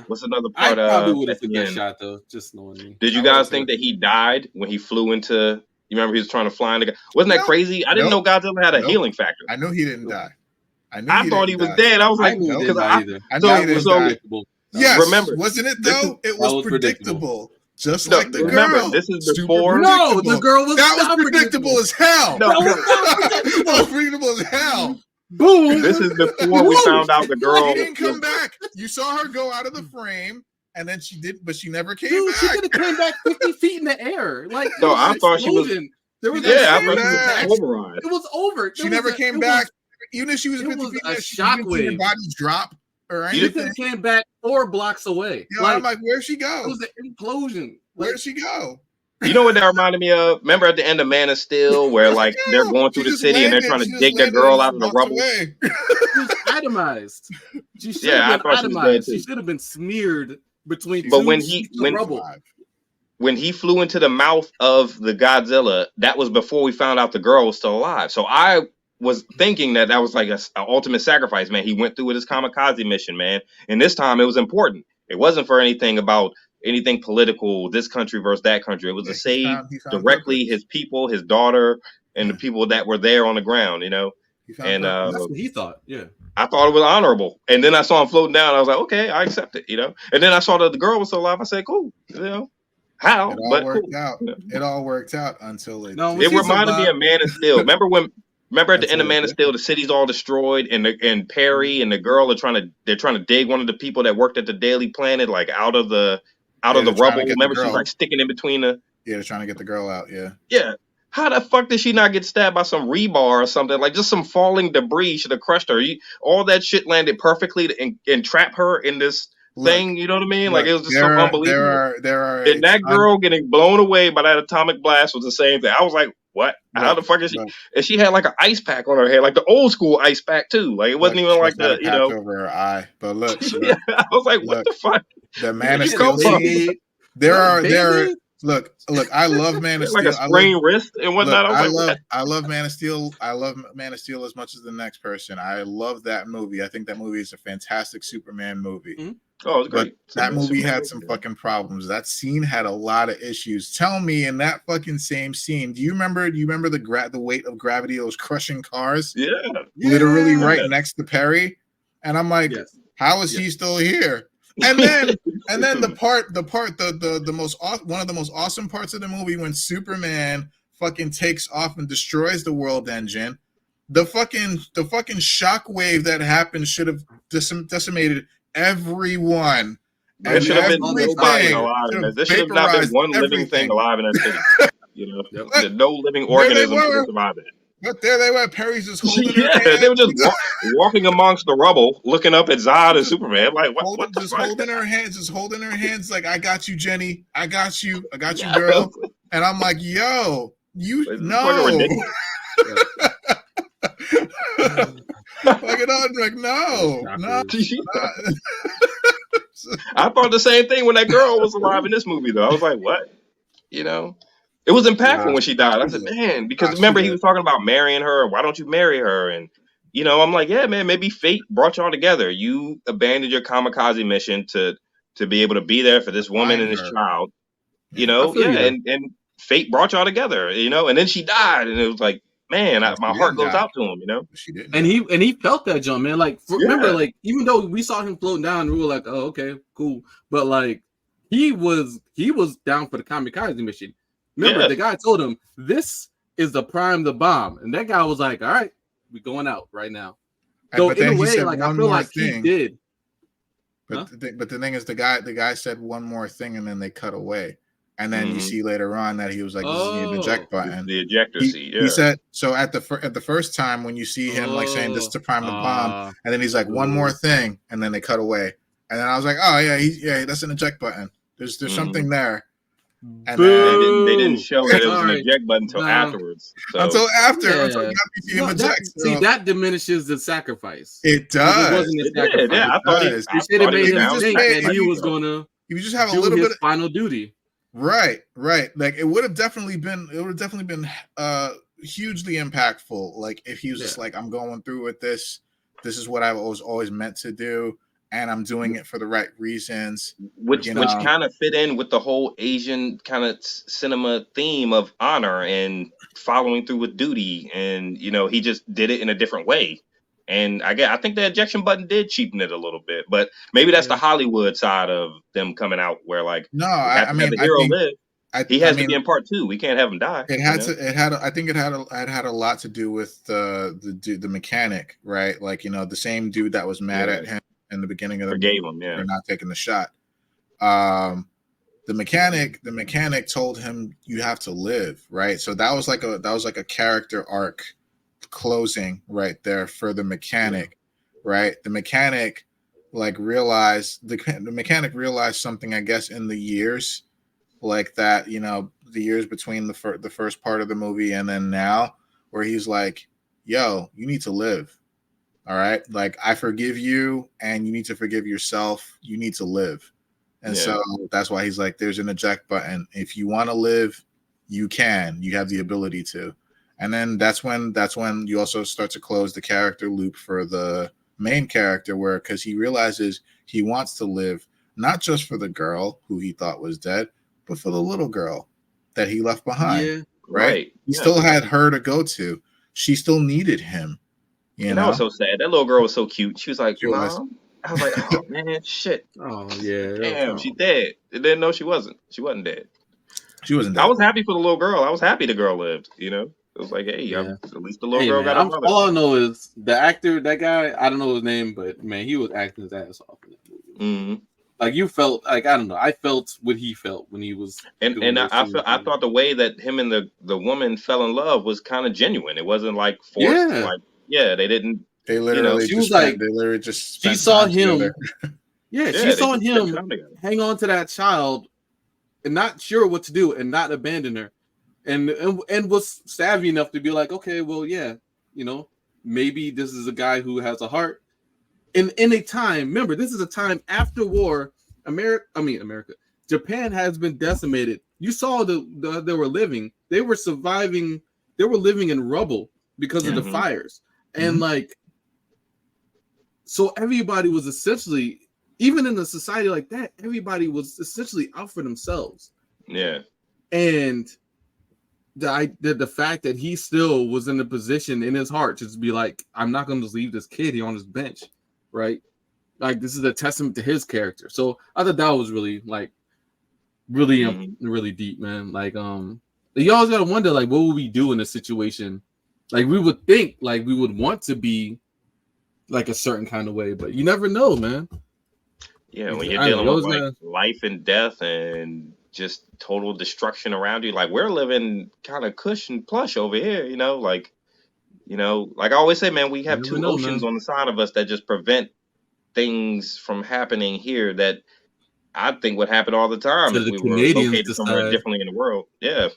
What's another part? I probably would have took that shot though, just knowing me. Did you guys think that he died when he flew into? You remember he was trying to fly into? Wasn't that crazy? I didn't know Godzilla had a healing factor. I knew he didn't die. I thought he was dead. I was like, because I knew he didn't die. Yes, remember, wasn't it though? It was predictable. Just no, like the remember, girl. This is before. No, the girl was that was predictable as hell. No, that was predictable as hell. Boom. This is before we found out the girl. She didn't come back. You saw her go out of the frame. And then she did, but she never came back. She could have came back 50 feet in the air. Like, no, I thought she was. There was I thought she was pulverized. It was over. She never came back. Even if she was 50 feet, a shockwave. Her body drop or anything. She could have came back 4 blocks away. Yo, I'm like, where'd she go? It was an implosion. Where'd she go? You know what that reminded me of? Remember at the end of Man of Steel, where like they're going through the city and they're trying to dig that girl out of the rubble. She was atomized. She should have been atomized. She should have been smeared between. But when he flew into the mouth of the Godzilla, that was before we found out the girl was still alive. So I was thinking that was like an ultimate sacrifice, man. He went through with his kamikaze mission, man. And this time it was important. It wasn't for anything political, this country versus that country. It was to save directly his people, his daughter, and the people that were there on the ground, you know. That's what he thought. Yeah. I thought it was honorable. And then I saw him floating down. I was like, okay, I accept it, you know. And then I saw that the girl was still alive. I said, cool, you know, how, It all but cool. worked out. You know? It all worked out until it No, when It she didn't. reminded me survived, of Man of Steel. Remember at the end of Until it Man of Steel, didn't. the city's all destroyed, and Perry and the girl are trying to dig one of the people that worked at the Daily Planet like out Yeah, of the they're trying to rubble. get the Remember, she's girl. like sticking in between the Yeah, they're trying to get the girl out. Yeah. yeah. How the fuck did she not get stabbed by some rebar or something? Like just some falling debris should have crushed her. All that shit landed perfectly to and trap her in this Look, thing. You know what I mean? Like look. it was just so unbelievable. There are And a that ton. girl getting blown away by that atomic blast was the same thing. I was like, what? How Look, the fuck is she? look, And she had like an ice pack on her head, like the old school ice pack too. Like it look. wasn't even She like must have had the, a you patch know. over her eye. But look, Yeah, I was like, what look. the fuck? The Where Man of you come Steel from? scene. There what, are Band-Aid? look. I love Man of Like a Steel. sprained wrist and Look, whatnot. I was like, what? I love Man of Steel. I love Man of Steel as much as the next person. I love that movie. I think that movie is a fantastic Superman movie. Mm-hmm. Oh, it was But great. that movie Superman had some fucking problems. That scene had a lot of issues. Tell me, in that fucking same scene, do you remember the weight of gravity that was crushing cars? Yeah. Literally Yeah. right next to Perry. And I'm like, Yes. how is he still here? And then the most one of the most awesome parts of the movie when Superman fucking takes off and destroys the world engine. The fucking shockwave that happened should have decimated everyone. There And should have been nobody everything alive in should that. have There should have not been vaporized one living thing everything. alive in that city. You know, Yep. no living There they organism should were. have survived it. But there they were. Perry's just holding her Yeah, hand. they were just walking amongst the rubble, looking up at Zod and Superman. Like, what the fuck? Holding her hands, like, I got you, Jenny. I got you, Yeah. girl. And I'm like, yo, you This is know. fucking ridiculous. Like it on, like, no. I thought the same thing when that girl was alive in this movie, though. I was like, what? You know? It was impactful Nah, when she died. I said, man, because remember he was talking about marrying her. Why don't you marry her? And, you know, I'm like, yeah, man, maybe fate brought y'all together. You abandoned your kamikaze mission to be able to be there for this woman and this child. You know, yeah, and fate brought y'all together, you know, and then she died. And it was like, man, my heart goes out to him, you know. She didn't. And he felt that jump, man. Like remember, like even though we saw him floating down, we were like, oh, okay, cool. But like he was down for the kamikaze mission. Remember, the guy told him this is the prime the bomb, and that guy was like, all right, we're going out right now. So in a way, like I feel like he did. But but the thing is, the guy said one more thing, and then they cut away. And then you see later on that he was like, "This is the eject button." The ejector seat. Yeah. He said so at the first time when you see him like saying this to prime the bomb, and then he's like, "One more thing," and then they cut away. And then I was like, "Oh yeah, that's an eject button. There's something there." And then they didn't show that it was an eject button until afterwards. So. Until after, yeah. until you see him eject. See, that diminishes the sacrifice. It does. It wasn't a sacrifice. Yeah, I thought it made him think that he was gonna. He would just have a do little his bit of final duty. Right. Like it would have definitely been hugely impactful. Like if he was just like, I'm going through with this. This is what I was always meant to do, and I'm doing it for the right reasons. Which kind of fit in with the whole Asian kind of cinema theme of honor and following through with duty, and you know, he just did it in a different way. And I think the ejection button did cheapen it a little bit, but maybe that's the Hollywood side of them coming out where like, I mean, the hero live. He has to mean, be in part 2. We can't have him die. I think it had a lot to do with the mechanic, right? Like, you know, the same dude that was mad at him in the beginning of the forgave him, for not taking the shot. The mechanic told him you have to live, right? So that was like a character arc closing right there for the mechanic, right? The mechanic realized something, I guess, in the years like that, you know, the years between the first part of the movie and then now, where he's like, yo, you need to live. All right, like, I forgive you and you need to forgive yourself. You need to live. And so that's why he's like, there's an eject button. If you want to live, you can. You have the ability to. And then that's when you also start to close the character loop for the main character, where because he realizes he wants to live not just for the girl who he thought was dead, but for the little girl that he left behind. Yeah, right. He still had her to go to. She still needed him. You And that was know, so sad. That little girl was so cute. She was like, she was. "Mom." I was like, "Oh man, shit, Oh yeah, damn, she dead." I didn't know she wasn't. She wasn't dead. She wasn't I dead. was happy for the little girl. I was happy the girl lived. You know, it was like, hey, yeah. at least the little Hey girl man, got a brother. all I know is the actor, that guy. I don't know his name, but man, he was acting his ass off in that movie. Mm-hmm. Like you felt like I don't know. I felt what he felt when he was doing And those I thought the way that him and the woman fell in love was kind of genuine. It wasn't like forced. Yeah. Like, yeah, they didn't. They You know, literally She was like, just she spent saw time him. together. Yeah, yeah, she they saw just spent him time together. hang on to that child and not sure what to do and not abandon her, and was savvy enough to be like, okay, well, yeah, you know, maybe this is a guy who has a heart. In a time, remember, this is a time after war. America, Japan has been decimated. You saw they were living. They were surviving. They were living in rubble because of the Mhm. fires, and like, so everybody was essentially, even in a society like that, everybody was essentially out for themselves. Yeah. And the fact that he still was in the position in his heart to just be like, I'm not going to leave this kid here on this bench, right? Like, this is a testament to his character. So I thought that was really really deep, man. Like, you always gotta wonder, like, what would we do in a situation? Like, we would think like we would want to be like a certain kind of way, but you never know, man. Yeah, when you're dealing with like life and death and just total destruction around you, like we're living kind of cush and plush over here, you know, like I always say, man, we have two oceans on the side of us that just prevent things from happening here that I think would happen all the time if we were located somewhere differently in the world. Yeah.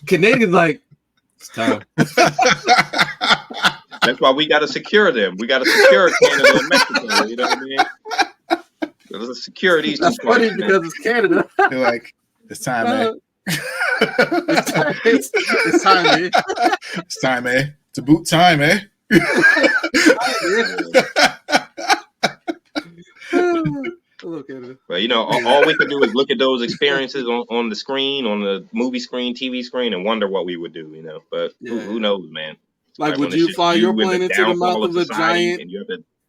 Canadians like, it's time. That's why we got to secure them. We got to secure Canada and Mexico. You know what I mean? Let's secure these two parts. That's funny because it's Canada. They're like, it's time, man. It's time, man. It's time, man. It's about time, eh? But all we could do is look at those experiences on the screen, on the movie screen, TV screen, and wonder what we would do, you know. But who knows, man? Like, would you fly your plane into the mouth of a giant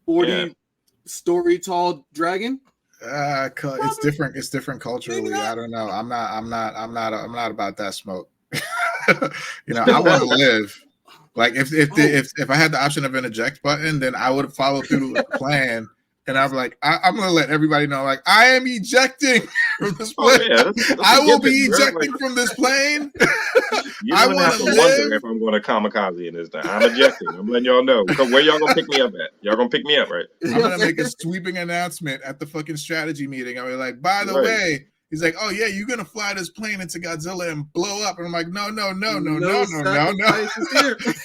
40-story tall dragon? It's different. It's different culturally. I don't know. I'm not about that smoke. I want to live. Like if I had the option of an eject button, then I would follow through the plan. And I'm like, I'm going to let everybody know, like, I am ejecting from this plane. That's I will be ejecting from this plane. I want to wonder if I'm going to kamikaze in this time. I'm ejecting. I'm letting y'all know. Where y'all going to pick me up at? Y'all going to pick me up, right? I'm going to make a sweeping announcement at the fucking strategy meeting. I'll be like, by the way, he's like, oh, yeah, you're going to fly this plane into Godzilla and blow up. And I'm like, no.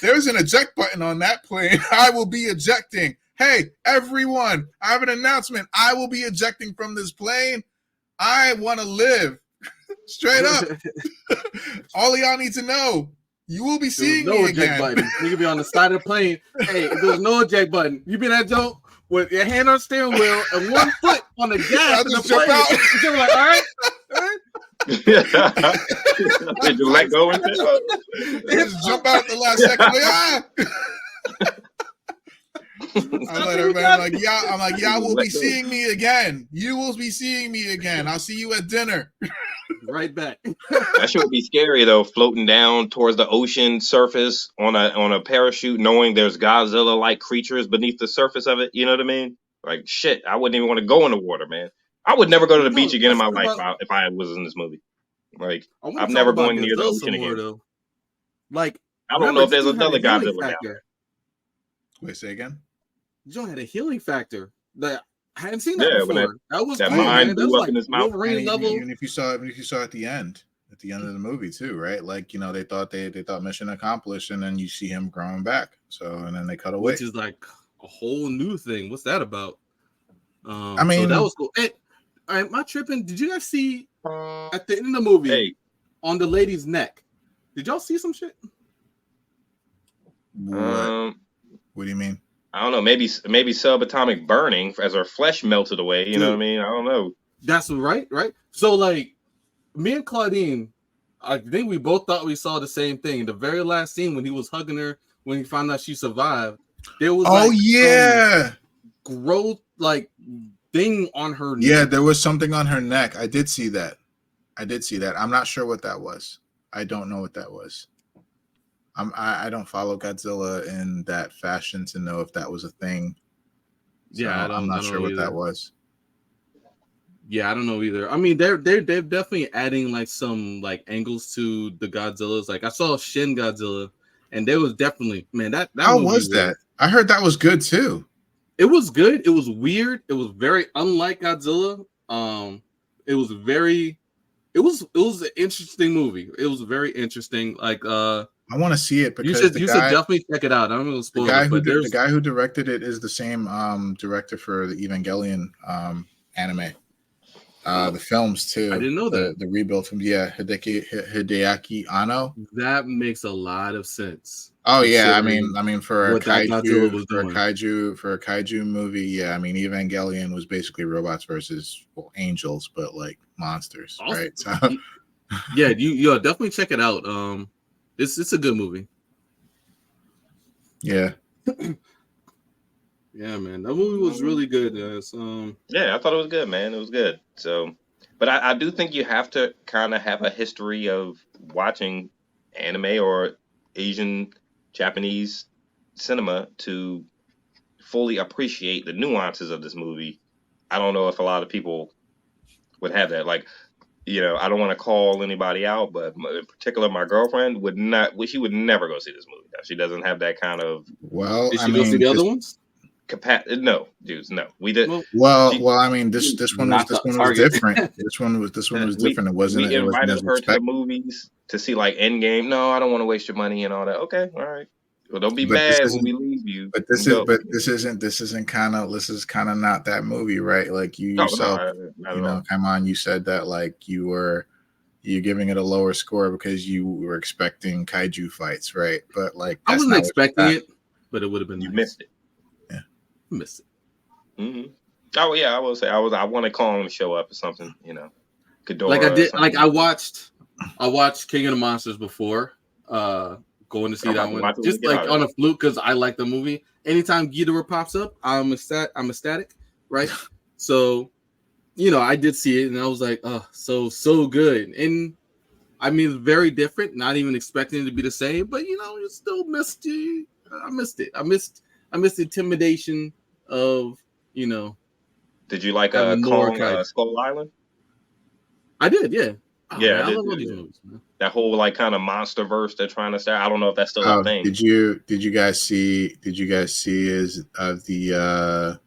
There's an eject button on that plane. I will be ejecting. Hey, everyone, I have an announcement. I will be ejecting from this plane. I want to live. Straight up. All of y'all need to know, you will be seeing me again. Button. You can be on the side of the plane. Hey, if there's no eject button, you be that joke with your hand on the steering wheel and one foot on the gas of the plane. You're like, all right. Did you let go and just jump out at the last second? I'm like, everybody, I'm like, y'all will be seeing me again. You will be seeing me again. I'll see you at dinner. Right back. That shit would be scary though, floating down towards the ocean surface on a parachute, knowing there's Godzilla-like creatures beneath the surface of it. You know what I mean? Like shit, I wouldn't even want to go in the water, man. I would never go to the beach again in my life if I was in this movie. Like I'm never going near the ocean again. Though. Like I don't know if there's another Godzilla down there. Wait, say again. Joe had a healing factor that I hadn't seen that before. That was that cool, mind blew up in his mouth. Even if you saw at the end of the movie too, right? Like they thought mission accomplished, and then you see him growing back. So and then they cut away, which is like a whole new thing. What's that about? I mean, so that was cool. Hey, am I tripping? Did you guys see at the end of the movie on the lady's neck? Did y'all see some shit? What do you mean? I don't know. Maybe subatomic burning as her flesh melted away. You know what I mean? I don't know. That's right. So like, me and Claudine, I think we both thought we saw the same thing. The very last scene when he was hugging her when he found out she survived, there was yeah, growth thing on her neck. Yeah, there was something on her neck. I did see that. I'm not sure what that was. I don't know what that was. I don't follow Godzilla in that fashion to know if that was a thing. So Yeah, I'm not sure what either. that was. Yeah, I don't know either. I mean, they're definitely adding like some like angles to the Godzillas. Like I saw Shin Godzilla, and there was definitely that How movie was that? I heard that was good too. It was good. It was weird. It was very unlike Godzilla. It was an interesting movie. It was very interesting. Like I want to see it because you should definitely check it out. I'm gonna spoil it, but the guy who directed it is the same director for the Evangelion anime. The films too. I didn't know that. The rebuild films. Yeah, Hideaki Anno. That makes a lot of sense. Oh yeah, I mean for a kaiju, for a kaiju movie, yeah, I mean Evangelion was basically robots versus angels, but like monsters, awesome. Right? So yeah, you definitely check it out. It's a good movie. Yeah. Yeah, man, that movie was really good. Yeah, I thought it was good, man. It was good. So, but I do think you have to kind of have a history of watching anime or Asian, Japanese cinema to fully appreciate the nuances of this movie. I don't know if a lot of people would have that. Like, I don't want to call anybody out, but in particular, my girlfriend would never go see this movie. She doesn't have that kind of. Well, did she go see the other ones? No, dudes, no. We did. Well, I mean, this one was different. This one was different. It wasn't. We invited her to the movies to see like Endgame. No, I don't want to waste your money and all that. Okay, all right. Well, don't be mad when we leave you. This is kind of not that movie, right? Like you yourself, come on, you said that like you're giving it a lower score because you were expecting kaiju fights, right? But like I wasn't expecting it, but it would have been. You missed it. Miss it. Mm-hmm. Oh yeah, I will say I wanted Kong to show up or something, Ghidorah, like I did. Like I watched King of the Monsters before going to see that one, just like on a fluke because I like the movie. Anytime Ghidorah pops up, I'm ecstatic, right? So, I did see it and I was like, oh, so good. And I mean, it's very different. Not even expecting it to be the same, but you still missed it. I missed it. I missed the intimidation of, Did you like Kong Skull Island? I did, yeah. Oh, yeah, man, I love all these movies, man. That whole like kind of monster verse they're trying to start. I don't know if that's still a thing. Did you guys see is the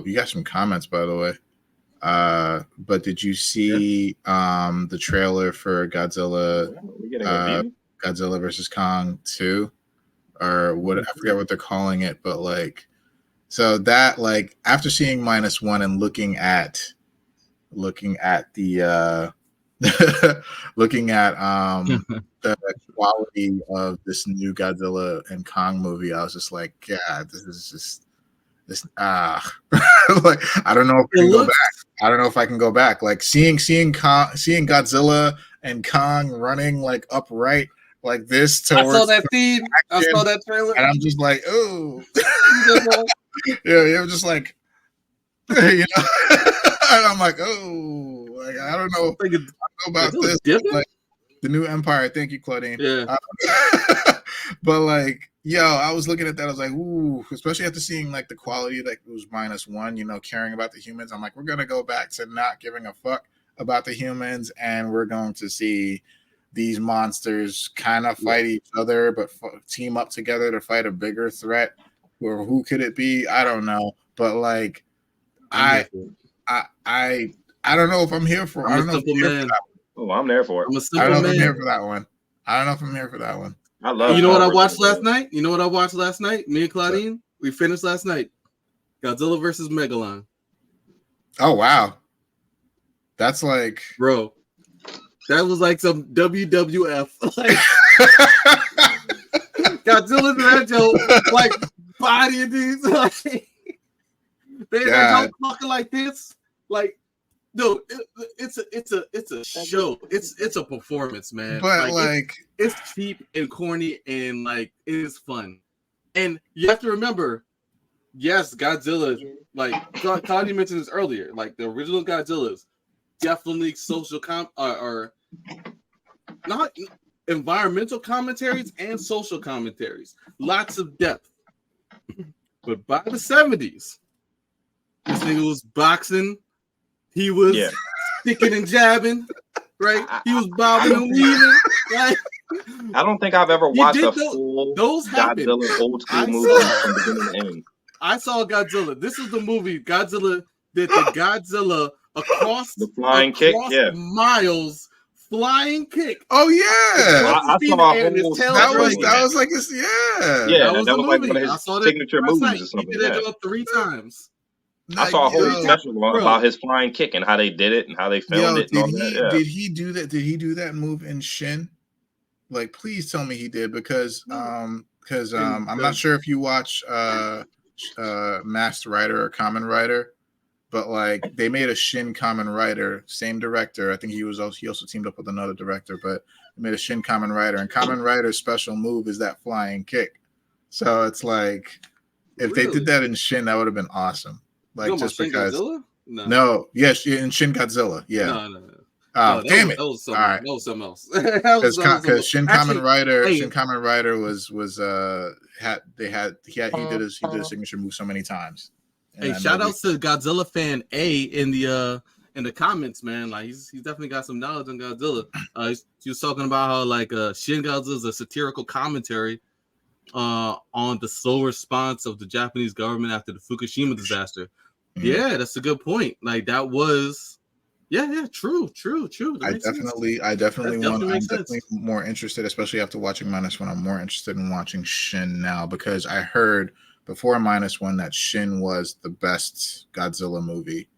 you got some comments by the way. But did you see the trailer for Godzilla Godzilla versus Kong 2? Or what, I forget what they're calling it, but like, so that like after seeing -1 and looking at the the quality of this new Godzilla and Kong movie, I was just like, yeah, this is just like I don't know if I can go back. I don't know if I can go back. Like seeing Godzilla and Kong running like upright like this towards I saw that feed. I saw that trailer. And I'm just like, oh. Yeah, I'm just like, and I'm like, oh, like, I don't know about this. Like, the new Empire. Thank you, Claudine. Yeah. But like, I was looking at that. I was like, ooh, especially after seeing like the quality that was -1, caring about the humans. I'm like, we're going to go back to not giving a fuck about the humans. And we're going to see these monsters kind of fight each other, but team up together to fight a bigger threat. Or who could it be? I don't know. But like, I don't know if I'm here for. I don't know if I'm here for that one. Oh, I'm there for it. I don't know if I'm here for that one. I love. You know what I watched last night? Me and Claudine, we finished last night. Godzilla versus Megalon. Oh wow, that's like, bro. That was like some WWF. Like Godzilla's that joke, like bodying these, like they don't talking like this, like No, it's a show. It's a performance, man. But like it's cheap and corny and like it is fun. And you have to remember, yes, Godzilla, like Claudia mentioned this earlier, like the original Godzilla's definitely social or not environmental commentaries and social commentaries. Lots of depth. But by the 70s, this nigga was boxing. He was sticking and jabbing, right? He was bobbing and weaving. Like, I don't think I've ever watched a full Godzilla old school movie from beginning to end. I saw Godzilla. This is the movie Godzilla did the Godzilla across the flying kick, miles flying kick. Oh yeah, I saw a whole that was like his that was like one of his signature movies or something. He did it 3 times. I saw a whole special about his flying kick and how they did it and how they filmed it. Did he do that? Did he do that move in Shin? Like, please tell me he did, because I'm not sure if you watch Masked Rider or Kamen Rider, but like they made a Shin Kamen Rider, same director. I think he also teamed up with another director, but they made a Shin Kamen Rider, and Kamen Rider's special move is that flying kick. So it's like if they did that in Shin, that would have been awesome. Like, just because. No, yes, in Shin Godzilla, yeah. No. Oh, damn it! That was something, all right. That was something else. Because Shin Kamen Rider was he did his signature move so many times. Hey, shout out to Godzilla fan A in the comments, man. Like he's definitely got some knowledge on Godzilla. He was talking about how like Shin Godzilla is a satirical commentary on the slow response of the Japanese government after the Fukushima disaster. Mm-hmm. Yeah, that's a good point. Like that was. Yeah, true. I'm definitely more interested, especially after watching -1. I'm more interested in watching Shin now, because I heard before -1 that Shin was the best Godzilla movie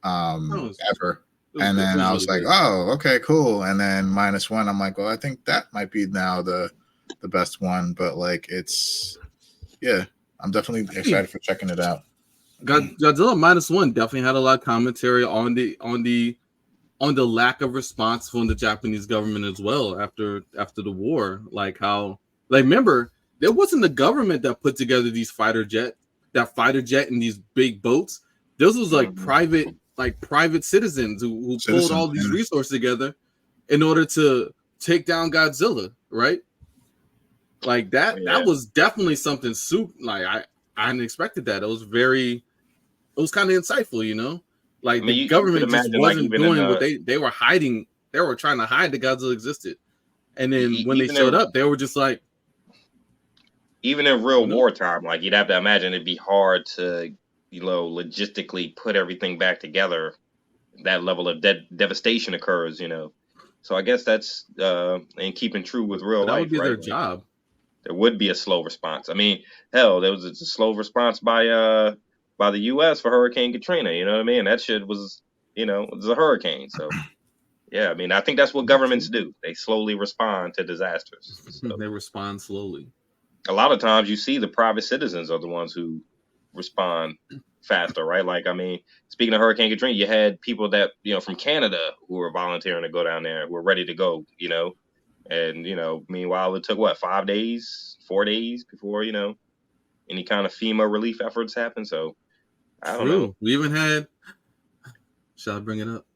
ever. And then I was like, oh, okay, cool. And then -1, I'm like, well, I think that might be now the best one. But like, I'm definitely excited for checking it out. Godzilla -1 definitely had a lot of commentary on the lack of response from the Japanese government as well after the war. Like how, like, remember, there wasn't the government that put together these fighter jet and these big boats. This was like private citizens who pulled all these resources together in order to take down Godzilla, right? Like that was definitely something like I hadn't expected that. It was kind of insightful, you know? Like the government just wasn't doing what they were hiding. They were trying to hide that Godzilla existed. And then when they showed up, they were just like, even in real wartime, like you'd have to imagine it'd be hard to, logistically put everything back together. That level of devastation occurs, So I guess that's in keeping true with real life. That would be their job. There would be a slow response. I mean, hell, there was a slow response by the U.S. for Hurricane Katrina. You know what I mean? That shit was, it was a hurricane. So, yeah, I mean, I think that's what governments do. They slowly respond to disasters. So, they respond slowly. A lot of times you see the private citizens are the ones who respond faster, right? Like, I mean, speaking of Hurricane Katrina, you had people that, from Canada who were volunteering to go down there, who were ready to go, and, meanwhile, it took, 4 days before, any kind of FEMA relief efforts happened. So, I don't know. We even had, shall I bring it up?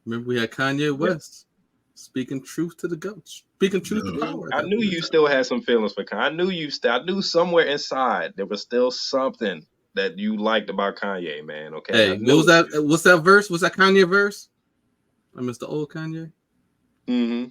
Remember, we had Kanye West speaking truth to the goats. Speaking truth to power. I knew you still had some feelings for Kanye. I knew somewhere inside there was still something that you liked about Kanye, man. Okay. Hey, what was that? What's that verse? Was that Kanye verse? I missed the old Kanye. Mm-hmm.